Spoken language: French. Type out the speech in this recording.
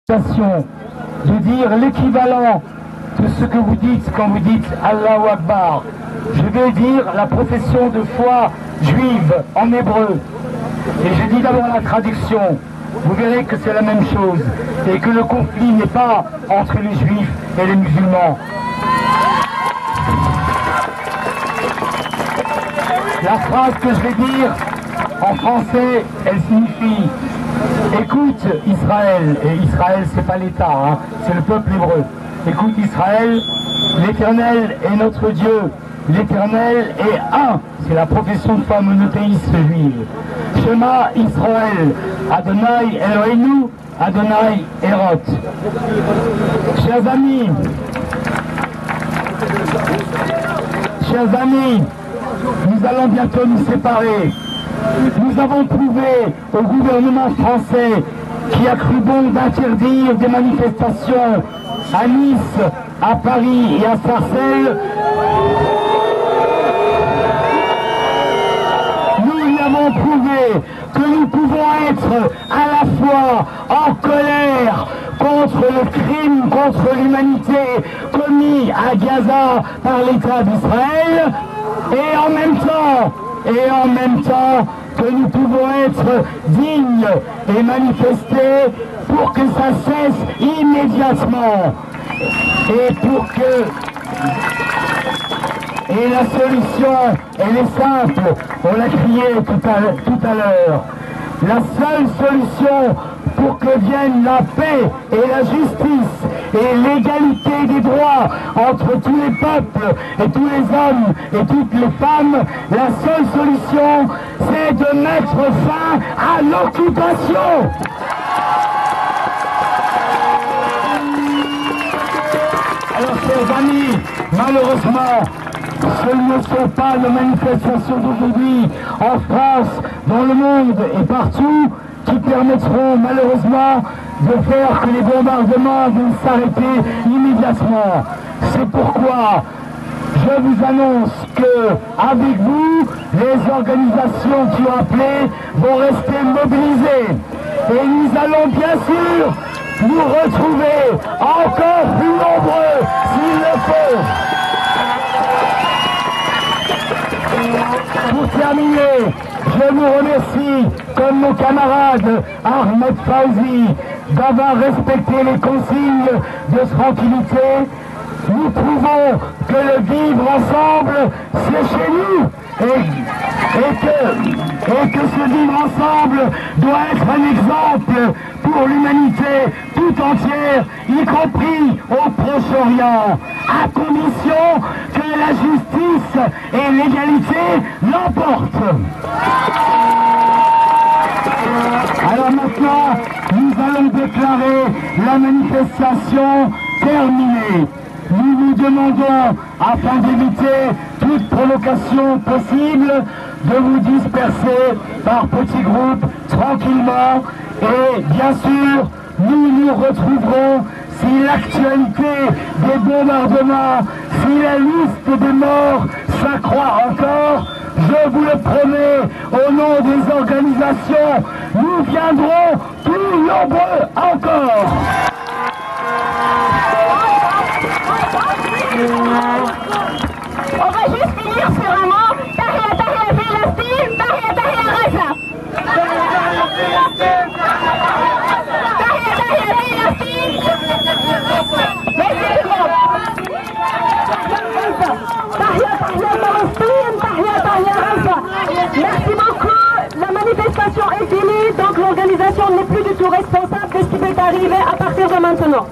de dire l'équivalent de ce que vous dites quand vous dites Allahu Akbar. Je vais dire la profession de foi juive en hébreu. Et je dis d'abord la traduction. Vous verrez que c'est la même chose et que le conflit n'est pas entre les juifs et les musulmans. La phrase que je vais dire en français, elle signifie: écoute Israël, et Israël c'est pas l'État, hein, c'est le peuple hébreu. Écoute Israël, l'Éternel est notre Dieu, l'Éternel est un, c'est la profession de foi monothéiste juive. Shema Israël, Adonai Eloheinu, Adonai Erot. Chers amis, nous allons bientôt nous séparer. Nous avons prouvé au gouvernement français qui a cru bon d'interdire des manifestations à Nice, à Paris et à Sarcelles. Nous avons prouvé que nous pouvons être à la fois en colère contre le crime contre l'humanité commis à Gaza par l'État d'Israël et en même temps que nous pouvons être dignes et manifester pour que ça cesse immédiatement et pour que... Et la solution, elle est simple, on l'a crié tout à l'heure. La seule solution pour que vienne la paix et la justice et l'égalité des droits entre tous les peuples et tous les hommes et toutes les femmes, la seule solution, c'est de mettre fin à l'occupation. Alors, chers amis, malheureusement, ce ne sont pas les manifestations d'aujourd'hui en France, dans le monde et partout qui permettront malheureusement de faire que les bombardements vont s'arrêter immédiatement. C'est pourquoi je vous annonce que, avec vous, les organisations qui ont appelé vont rester mobilisées. Et nous allons bien sûr nous retrouver encore plus nombreux s'il le faut. Pour terminer, je vous remercie, comme mon camarade Ahmed Fawzi, d'avoir respecté les consignes de tranquillité. Nous prouvons que le vivre ensemble, c'est chez nous. Et que ce vivre ensemble doit être un exemple pour l'humanité tout entière, y compris au Proche-Orient, à condition que la justice et l'égalité l'emportent. Alors maintenant, nous allons déclarer la manifestation terminée. Nous vous demandons, afin d'éviter toute provocation possible, de vous disperser par petits groupes tranquillement et bien sûr nous nous retrouverons si l'actualité des bombardements, si la liste des morts s'accroît encore. Je vous le promets, au nom des organisations, nous viendrons plus nombreux encore. On va juste finir sur un mot. Tahia Tahia Filastin, Tahia Tahia Gaza. Tahia Tahia Filastin. Merci tout le monde. Tahia Tahia Palestine, Tahia Tahia Gaza. Merci beaucoup. La manifestation est finie, donc l'organisation n'est plus du tout responsable de ce qui peut arriver à partir de maintenant.